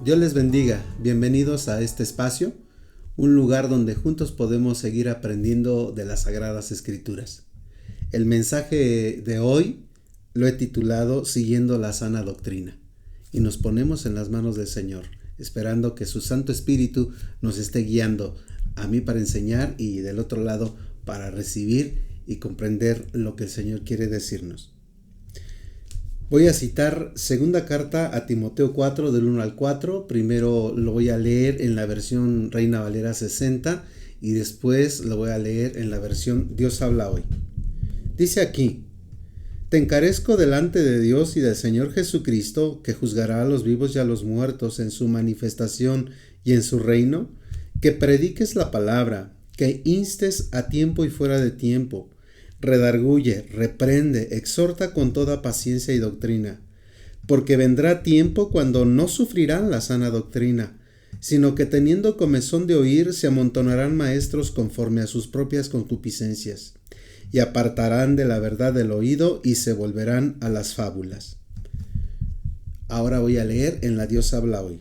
Dios les bendiga, bienvenidos a este espacio, un lugar donde juntos podemos seguir aprendiendo de las Sagradas Escrituras. El mensaje de hoy lo he titulado Siguiendo la sana doctrina y nos ponemos en las manos del Señor, esperando que su Santo Espíritu nos esté guiando a mí para enseñar y del otro lado para recibir y comprender lo que el Señor quiere decirnos. Voy a citar segunda carta a Timoteo 4 del 1 al 4. Primero lo voy a leer en la versión Reina Valera 60 y después lo voy a leer en la versión Dios habla hoy. Dice aquí: Te encarezco delante de Dios y del Señor Jesucristo, que juzgará a los vivos y a los muertos en su manifestación y en su reino, que prediques la palabra, que instes a tiempo y fuera de tiempo, redarguye, reprende, exhorta con toda paciencia y doctrina, porque vendrá tiempo cuando no sufrirán la sana doctrina, sino que teniendo comezón de oír se amontonarán maestros conforme a sus propias concupiscencias, y apartarán de la verdad del oído y se volverán a las fábulas. Ahora voy a leer en la Dios habla hoy.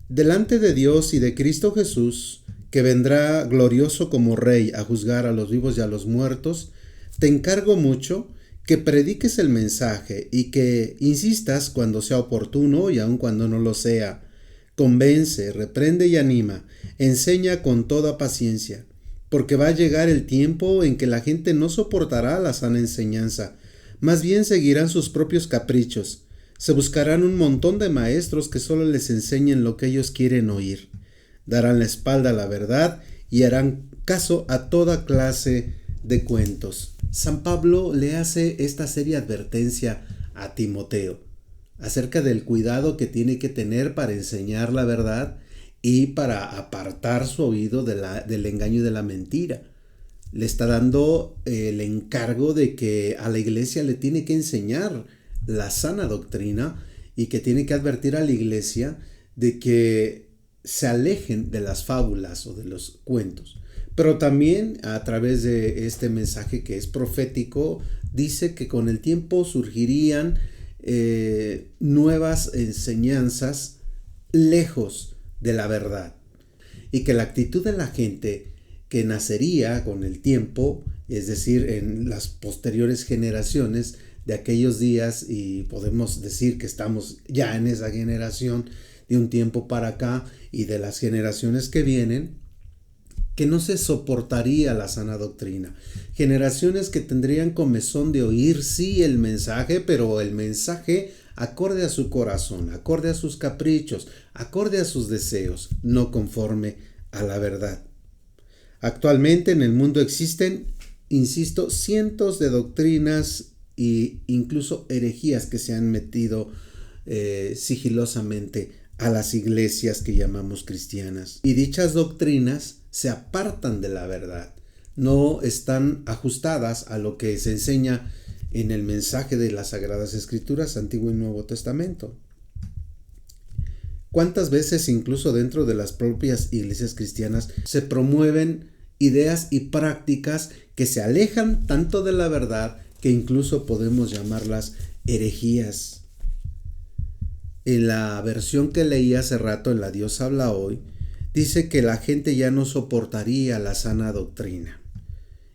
Delante de Dios y de Cristo Jesús, que vendrá glorioso como Rey a juzgar a los vivos y a los muertos, te encargo mucho que prediques el mensaje y que insistas cuando sea oportuno y aun cuando no lo sea. Convence, reprende y anima, enseña con toda paciencia, porque va a llegar el tiempo en que la gente no soportará la sana enseñanza, más bien seguirán sus propios caprichos. Se buscarán un montón de maestros que solo les enseñen lo que ellos quieren oír. Darán la espalda a la verdad y harán caso a toda clase de cuentos. San Pablo le hace esta seria advertencia a Timoteo acerca del cuidado que tiene que tener para enseñar la verdad y para apartar su oído del engaño y de la mentira. Le está dando el encargo de que a la iglesia le tiene que enseñar la sana doctrina y que tiene que advertir a la iglesia de que se alejen de las fábulas o de los cuentos. Pero también a través de este mensaje que es profético, dice que con el tiempo surgirían nuevas enseñanzas lejos de la verdad y que la actitud de la gente que nacería con el tiempo, es decir, en las posteriores generaciones de aquellos días, y podemos decir que estamos ya en esa generación de un tiempo para acá y de las generaciones que vienen, que no se soportaría la sana doctrina. Generaciones que tendrían comezón de oír, sí, el mensaje, pero el mensaje acorde a su corazón, acorde a sus caprichos, acorde a sus deseos, no conforme a la verdad. Actualmente en el mundo existen, insisto, cientos de doctrinas e incluso herejías que se han metido sigilosamente a las iglesias que llamamos cristianas. Y dichas doctrinas se apartan de la verdad, no están ajustadas a lo que se enseña en el mensaje de las Sagradas Escrituras, Antiguo y Nuevo Testamento. ¿Cuántas veces incluso dentro de las propias iglesias cristianas se promueven ideas y prácticas que se alejan tanto de la verdad que incluso podemos llamarlas herejías? En la versión que leí hace rato, en la Dios habla hoy, dice que la gente ya no soportaría la sana doctrina.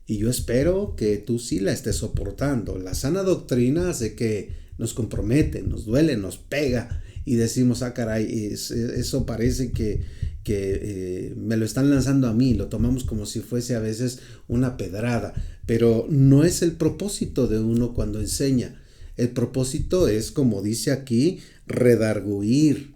Y yo espero que tú sí la estés soportando. La sana doctrina hace que nos compromete, nos duele, nos pega y decimos, caray, eso parece que me lo están lanzando a mí, lo tomamos como si fuese a veces una pedrada, pero no es el propósito de uno cuando enseña. El propósito es, como dice aquí, redarguir,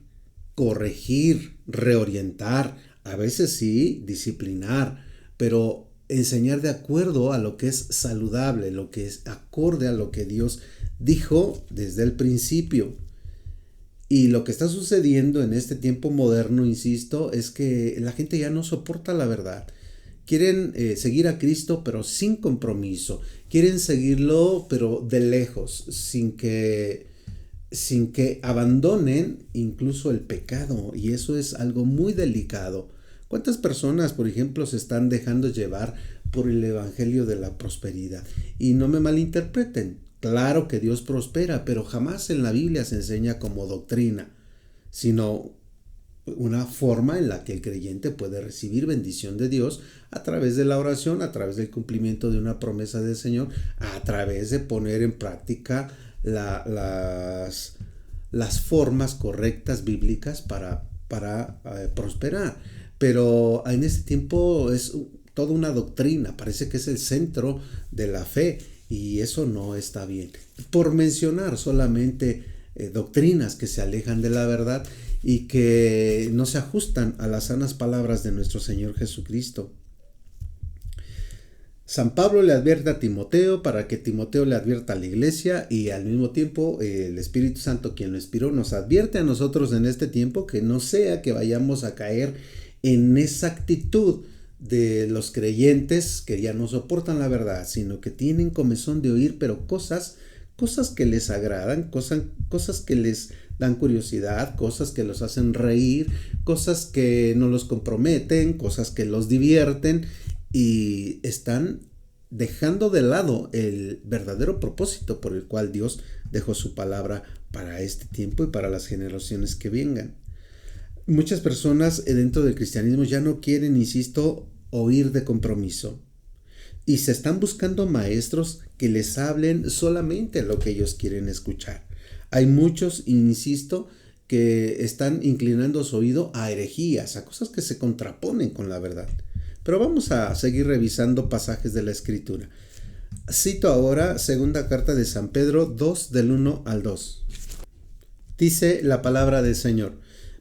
corregir, reorientar, a veces sí, disciplinar, pero enseñar de acuerdo a lo que es saludable, lo que es acorde a lo que Dios dijo desde el principio. Y lo que está sucediendo en este tiempo moderno, insisto, es que la gente ya no soporta la verdad. Quieren seguir a Cristo, pero sin compromiso. Quieren seguirlo, pero de lejos, sin que abandonen incluso el pecado. Y eso es algo muy delicado. ¿Cuántas personas, por ejemplo, se están dejando llevar por el evangelio de la prosperidad? Y no me malinterpreten. Claro que Dios prospera, pero jamás en la Biblia se enseña como doctrina. sino una forma en la que el creyente puede recibir bendición de Dios a través de la oración, a través del cumplimiento de una promesa del Señor, a través de poner en práctica las formas correctas bíblicas para prosperar. Pero en este tiempo es toda una doctrina, parece que es el centro de la fe y eso no está bien. Por mencionar solamente doctrinas que se alejan de la verdad y que no se ajustan a las sanas palabras de nuestro Señor Jesucristo. San Pablo le advierte a Timoteo para que Timoteo le advierta a la iglesia y al mismo tiempo el Espíritu Santo, quien lo inspiró, nos advierte a nosotros en este tiempo que no sea que vayamos a caer en esa actitud de los creyentes que ya no soportan la verdad, sino que tienen comezón de oír, pero cosas que les agradan, cosas que les dan curiosidad, cosas que los hacen reír, cosas que no los comprometen, cosas que los divierten y están dejando de lado el verdadero propósito por el cual Dios dejó su palabra para este tiempo y para las generaciones que vengan. Muchas personas dentro del cristianismo ya no quieren, insisto, oír de compromiso. Y se están buscando maestros que les hablen solamente lo que ellos quieren escuchar. Hay muchos, insisto, que están inclinando su oído a herejías, a cosas que se contraponen con la verdad. Pero vamos a seguir revisando pasajes de la Escritura. Cito ahora segunda carta de San Pedro 2 del 1 al 2. Dice la palabra del Señor: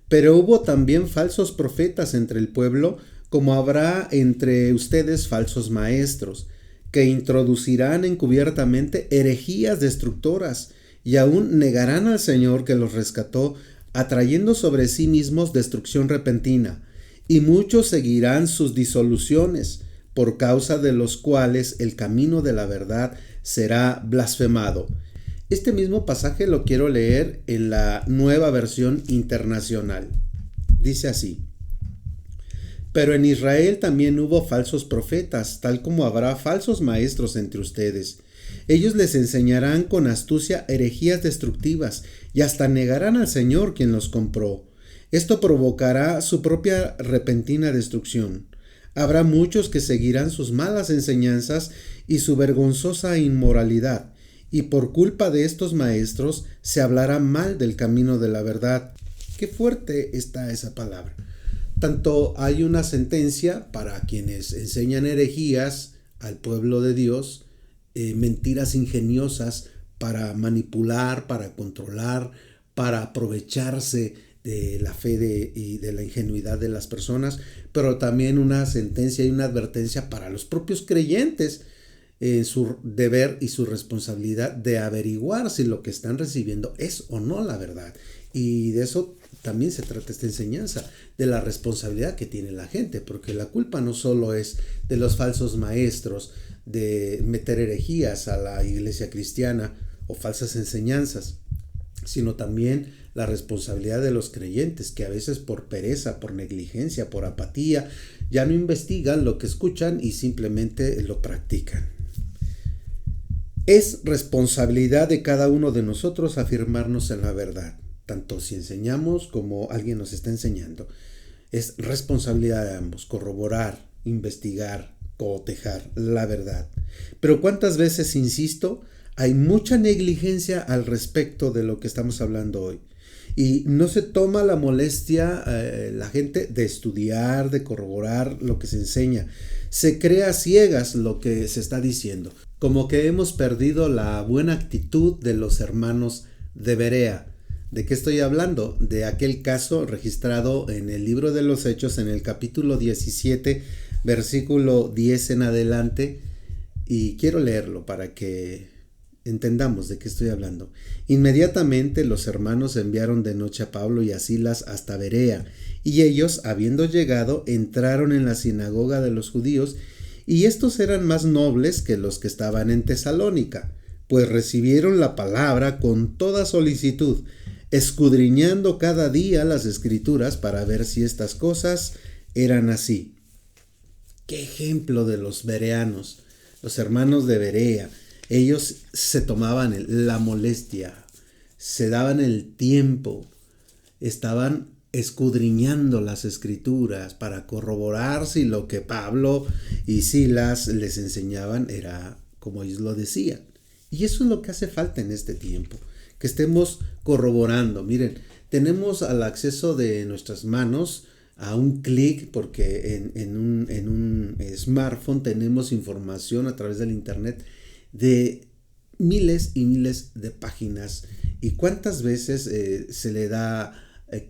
pero hubo también falsos profetas entre el pueblo, como habrá entre ustedes falsos maestros, que introducirán encubiertamente herejías destructoras, y aún negarán al Señor que los rescató, atrayendo sobre sí mismos destrucción repentina. Y muchos seguirán sus disoluciones, por causa de los cuales el camino de la verdad será blasfemado. Este mismo pasaje lo quiero leer en la Nueva Versión Internacional. Dice así: pero en Israel también hubo falsos profetas, tal como habrá falsos maestros entre ustedes. Ellos les enseñarán con astucia herejías destructivas y hasta negarán al Señor quien los compró. Esto provocará su propia repentina destrucción. Habrá muchos que seguirán sus malas enseñanzas y su vergonzosa inmoralidad, y por culpa de estos maestros se hablará mal del camino de la verdad. Qué fuerte está esa palabra. Tanto hay una sentencia para quienes enseñan herejías al pueblo de Dios, mentiras ingeniosas para manipular, para controlar, para aprovecharse de la fe y de la ingenuidad de las personas, pero también una sentencia y una advertencia para los propios creyentes en su deber y su responsabilidad de averiguar si lo que están recibiendo es o no la verdad. Y de eso también se trata esta enseñanza, de la responsabilidad que tiene la gente, porque la culpa no solo es de los falsos maestros de meter herejías a la iglesia cristiana o falsas enseñanzas, sino también la responsabilidad de los creyentes que a veces por pereza, por negligencia, por apatía, ya no investigan lo que escuchan y simplemente lo practican. Es responsabilidad de cada uno de nosotros afirmarnos en la verdad, tanto si enseñamos como alguien nos está enseñando. Es responsabilidad de ambos, corroborar, investigar, cotejar la verdad. Pero ¿cuántas veces, insisto, hay mucha negligencia al respecto de lo que estamos hablando hoy? Y no se toma la molestia la gente de estudiar, de corroborar lo que se enseña. Se cree a ciegas lo que se está diciendo. Como que hemos perdido la buena actitud de los hermanos de Berea. ¿De qué estoy hablando? De aquel caso registrado en el libro de los Hechos, en el capítulo 17, versículo 10 en adelante. Y quiero leerlo para que entendamos de qué estoy hablando. Inmediatamente los hermanos enviaron de noche a Pablo y a Silas hasta Berea, y ellos, habiendo llegado, entraron en la sinagoga de los judíos, y estos eran más nobles que los que estaban en Tesalónica, pues recibieron la palabra con toda solicitud, escudriñando cada día las escrituras para ver si estas cosas eran así. Qué ejemplo de los bereanos, los hermanos de Berea. Ellos se tomaban la molestia, se daban el tiempo, estaban escudriñando las escrituras para corroborar si lo que Pablo y Silas les enseñaban era como ellos lo decían. Y eso es lo que hace falta en este tiempo, que estemos corroborando. Miren, tenemos al acceso de nuestras manos a un clic, porque en un smartphone tenemos información a través del internet de miles y miles de páginas. Y cuántas veces se le da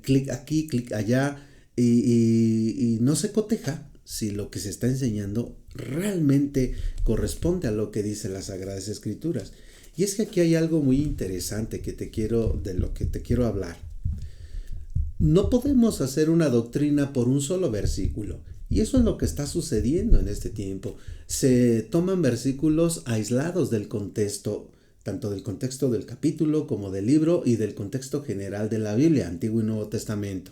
clic aquí, clic allá, y no se coteja si lo que se está enseñando realmente corresponde a lo que dice las Sagradas Escrituras. Y es que aquí hay algo muy interesante de lo que te quiero hablar. No podemos hacer una doctrina por un solo versículo. Y eso es lo que está sucediendo en este tiempo. Se toman versículos aislados del contexto, tanto del contexto del capítulo como del libro y del contexto general de la Biblia, Antiguo y Nuevo Testamento,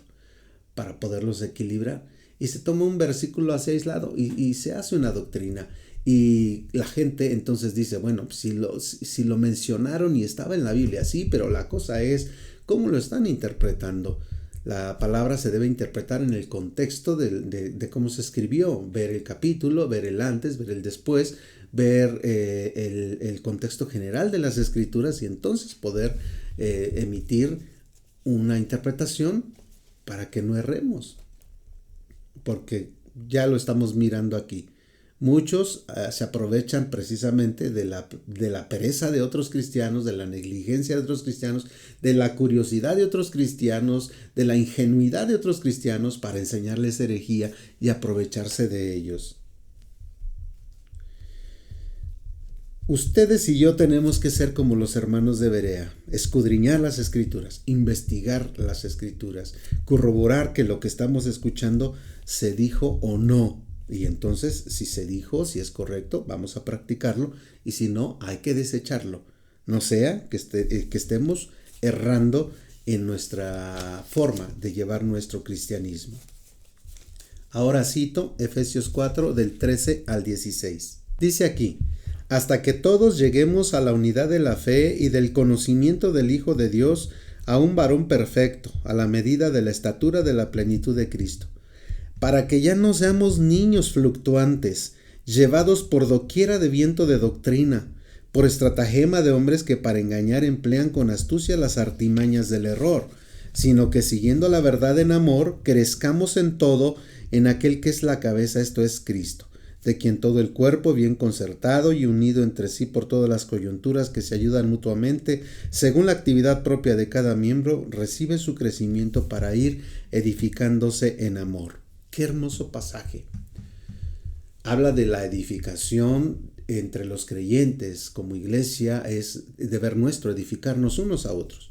para poderlos equilibrar. Y se toma un versículo así aislado y se hace una doctrina. Y la gente entonces dice, bueno, si lo mencionaron y estaba en la Biblia, sí, pero la cosa es cómo lo están interpretando. La palabra se debe interpretar en el contexto de cómo se escribió, ver el capítulo, ver el antes, ver el después, ver el contexto general de las escrituras y entonces poder emitir una interpretación para que no erremos. Porque ya lo estamos mirando aquí. Muchos se aprovechan precisamente de la pereza de otros cristianos, de la negligencia de otros cristianos, de la curiosidad de otros cristianos, de la ingenuidad de otros cristianos para enseñarles herejía y aprovecharse de ellos. Ustedes y yo tenemos que ser como los hermanos de Berea, escudriñar las escrituras, investigar las escrituras, corroborar que lo que estamos escuchando se dijo o no. Y entonces, si se dijo, si es correcto, vamos a practicarlo, y si no, hay que desecharlo. No sea que estemos errando en nuestra forma de llevar nuestro cristianismo. Ahora cito Efesios 4 del 13 al 16. Dice aquí: hasta que todos lleguemos a la unidad de la fe y del conocimiento del Hijo de Dios, a un varón perfecto, a la medida de la estatura de la plenitud de Cristo, para que ya no seamos niños fluctuantes, llevados por doquiera de viento de doctrina, por estratagema de hombres que para engañar emplean con astucia las artimañas del error, sino que siguiendo la verdad en amor, crezcamos en todo en aquel que es la cabeza, esto es Cristo, de quien todo el cuerpo, bien concertado y unido entre sí por todas las coyunturas que se ayudan mutuamente, según la actividad propia de cada miembro, recibe su crecimiento para ir edificándose en amor. Qué hermoso pasaje. Habla de la edificación entre los creyentes como iglesia, es deber nuestro edificarnos unos a otros.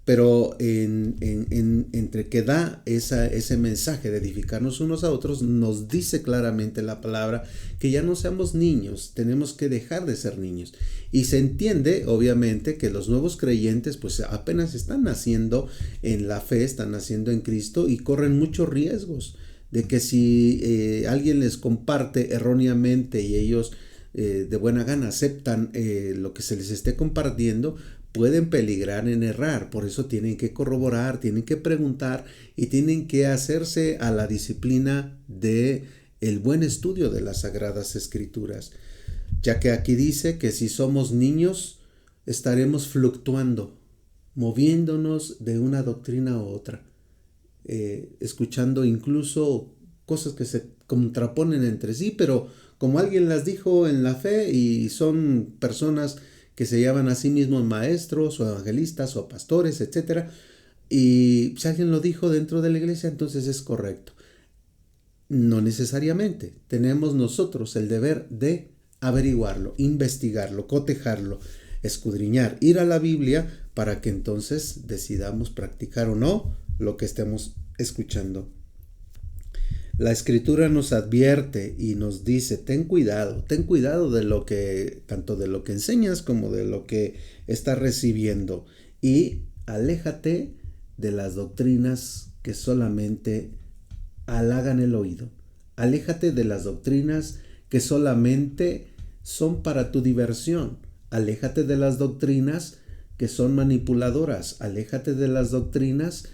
Pero entre que da ese mensaje de edificarnos unos a otros, nos dice claramente la palabra que ya no seamos niños, tenemos que dejar de ser niños. Y se entiende, obviamente, que los nuevos creyentes pues apenas están naciendo en la fe, están naciendo en Cristo y corren muchos riesgos de que si alguien les comparte erróneamente y ellos de buena gana aceptan lo que se les esté compartiendo, pueden peligrar en errar. Por eso tienen que corroborar, tienen que preguntar y tienen que hacerse a la disciplina de el buen estudio de las Sagradas Escrituras, ya que aquí dice que si somos niños estaremos fluctuando, moviéndonos de una doctrina a otra, escuchando incluso cosas que se contraponen entre sí, pero como alguien las dijo en la fe y son personas que se llaman a sí mismos maestros o evangelistas o pastores, etc. Y si alguien lo dijo dentro de la iglesia, entonces es correcto. No necesariamente. Tenemos nosotros el deber de averiguarlo, investigarlo, cotejarlo, escudriñar, ir a la Biblia para que entonces decidamos practicar o no lo que estemos escuchando. La Escritura nos advierte y nos dice, ten cuidado de lo que, tanto de lo que enseñas como de lo que estás recibiendo, y aléjate de las doctrinas que solamente halagan el oído. Aléjate de las doctrinas que solamente son para tu diversión. Aléjate de las doctrinas que son manipuladoras. Aléjate de las doctrinas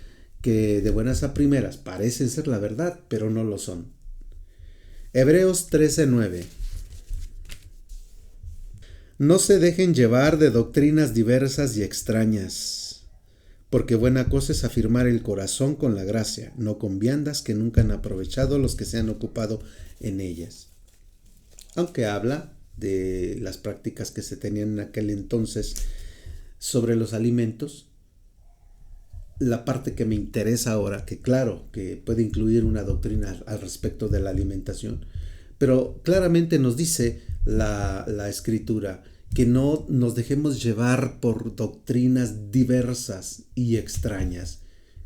que de buenas a primeras parecen ser la verdad, pero no lo son. Hebreos 13:9. No se dejen llevar de doctrinas diversas y extrañas, porque buena cosa es afirmar el corazón con la gracia, no con viandas que nunca han aprovechado los que se han ocupado en ellas. Aunque habla de las prácticas que se tenían en aquel entonces sobre los alimentos, la parte que me interesa ahora, que claro, que puede incluir una doctrina al respecto de la alimentación, pero claramente nos dice la escritura que no nos dejemos llevar por doctrinas diversas y extrañas.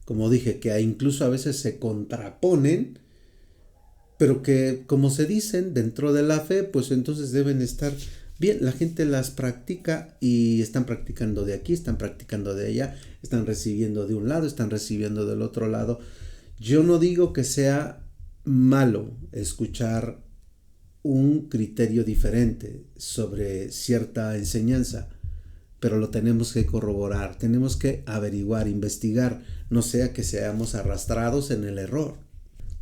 Como dije, que incluso a veces se contraponen, pero que como se dicen dentro de la fe, pues entonces deben estar bien. La gente las practica y están practicando de aquí, están practicando de allá, están recibiendo de un lado, están recibiendo del otro lado. Yo no digo que sea malo escuchar un criterio diferente sobre cierta enseñanza, pero lo tenemos que corroborar, tenemos que averiguar, investigar, no sea que seamos arrastrados en el error.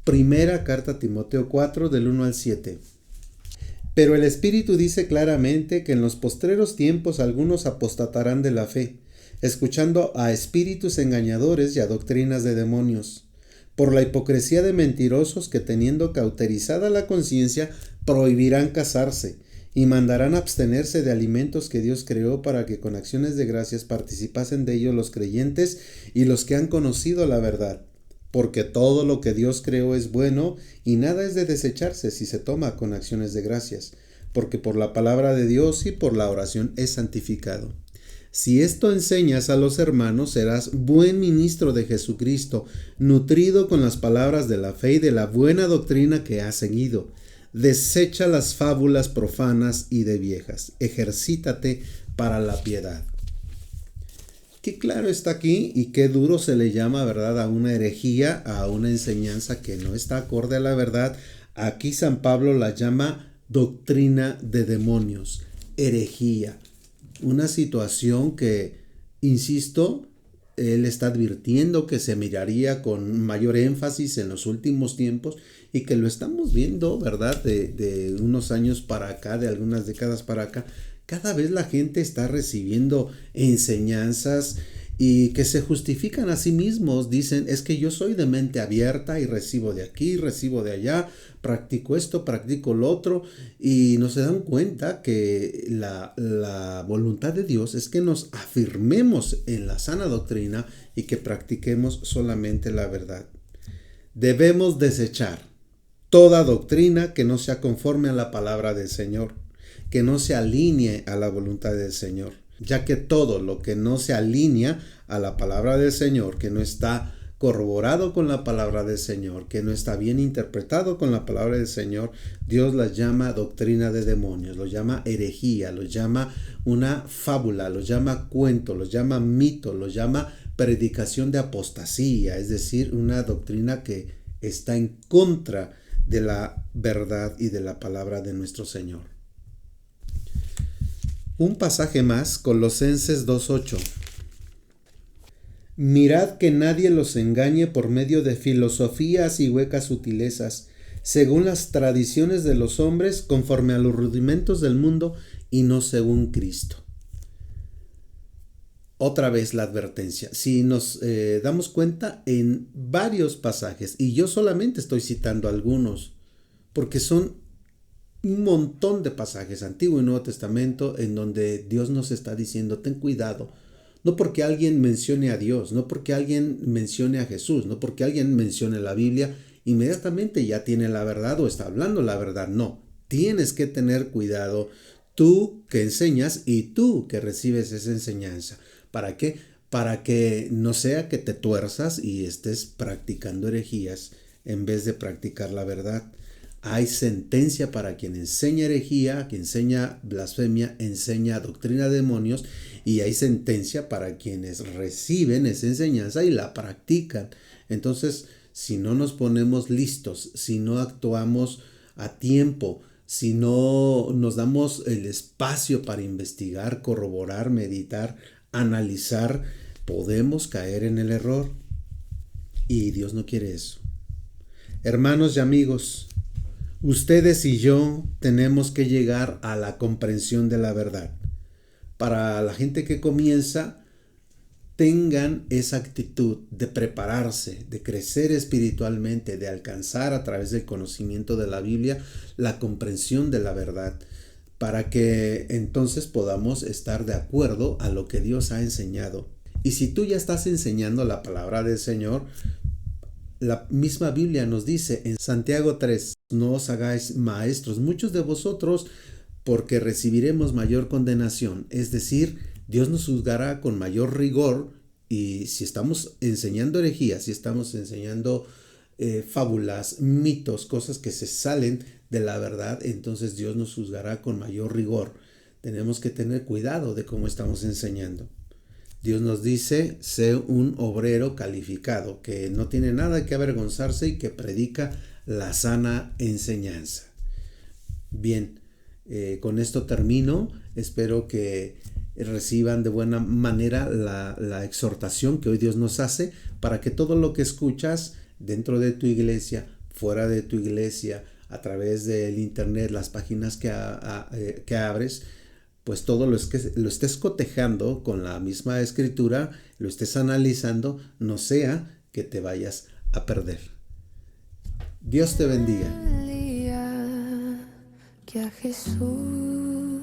Primera carta a Timoteo 4 del 1 al 7. Pero el Espíritu dice claramente que en los postreros tiempos algunos apostatarán de la fe, escuchando a espíritus engañadores y a doctrinas de demonios, por la hipocresía de mentirosos que teniendo cauterizada la conciencia prohibirán casarse y mandarán abstenerse de alimentos que Dios creó para que con acciones de gracias participasen de ellos los creyentes y los que han conocido la verdad. Porque todo lo que Dios creó es bueno y nada es de desecharse si se toma con acciones de gracias, porque por la palabra de Dios y por la oración es santificado. Si esto enseñas a los hermanos, serás buen ministro de Jesucristo, nutrido con las palabras de la fe y de la buena doctrina que has seguido. Desecha las fábulas profanas y de viejas. Ejercítate para la piedad. Qué claro está aquí y qué duro se le llama, ¿verdad?, a una herejía, a una enseñanza que no está acorde a la verdad. Aquí San Pablo la llama doctrina de demonios, herejía. Una situación que, insisto, él está advirtiendo que se miraría con mayor énfasis en los últimos tiempos y que lo estamos viendo, ¿verdad?, de unos años para acá, de algunas décadas para acá. Cada vez la gente está recibiendo enseñanzas y que se justifican a sí mismos. Dicen, es que yo soy de mente abierta y recibo de aquí, recibo de allá, practico esto, practico lo otro, y no se dan cuenta que la voluntad de Dios es que nos afirmemos en la sana doctrina y que practiquemos solamente la verdad. Debemos desechar toda doctrina que no sea conforme a la palabra del Señor, que no se alinee a la voluntad del Señor, ya que todo lo que no se alinea a la palabra del Señor, que no está corroborado con la palabra del Señor, que no está bien interpretado con la palabra del Señor, Dios la llama doctrina de demonios, lo llama herejía, lo llama una fábula, lo llama cuento, lo llama mito, lo llama predicación de apostasía, es decir, una doctrina que está en contra de la verdad y de la palabra de nuestro Señor. Un pasaje más, Colosenses 2:8. Mirad que nadie los engañe por medio de filosofías y huecas sutilezas, según las tradiciones de los hombres, conforme a los rudimentos del mundo y no según Cristo. Otra vez la advertencia. Si nos damos cuenta en varios pasajes, y yo solamente estoy citando algunos, porque son un montón de pasajes, Antiguo y Nuevo Testamento, en donde Dios nos está diciendo, ten cuidado, no porque alguien mencione a Dios, no porque alguien mencione a Jesús, no porque alguien mencione la Biblia, inmediatamente ya tiene la verdad o está hablando la verdad. No, tienes que tener cuidado, tú que enseñas y tú que recibes esa enseñanza. ¿Para qué? Para que no sea que te tuerzas y estés practicando herejías en vez de practicar la verdad. Hay sentencia para quien enseña herejía, quien enseña blasfemia, enseña doctrina de demonios, y hay sentencia para quienes reciben esa enseñanza y la practican. Entonces, si no nos ponemos listos, si no actuamos a tiempo, si no nos damos el espacio para investigar, corroborar, meditar, analizar, podemos caer en el error. Y Dios no quiere eso. Hermanos y amigos, ustedes y yo tenemos que llegar a la comprensión de la verdad. Para la gente que comienza, tengan esa actitud de prepararse, de crecer espiritualmente, de alcanzar a través del conocimiento de la Biblia la comprensión de la verdad, para que entonces podamos estar de acuerdo a lo que Dios ha enseñado. Y si tú ya estás enseñando la palabra del Señor, la misma Biblia nos dice en Santiago 3, no os hagáis maestros muchos de vosotros, porque recibiremos mayor condenación. Es decir, Dios nos juzgará con mayor rigor, y si estamos enseñando herejías, si estamos enseñando fábulas, mitos, cosas que se salen de la verdad, entonces Dios nos juzgará con mayor rigor. Tenemos que tener cuidado de cómo estamos enseñando. Dios nos dice, sé un obrero calificado, que no tiene nada que avergonzarse y que predica la sana enseñanza. Bien, con esto termino. Espero que reciban de buena manera la exhortación que hoy Dios nos hace, para que todo lo que escuchas dentro de tu iglesia, fuera de tu iglesia, a través del internet, las páginas que abres, pues todo lo estés cotejando con la misma escritura, lo estés analizando, no sea que te vayas a perder. Dios te bendiga. Que a Jesús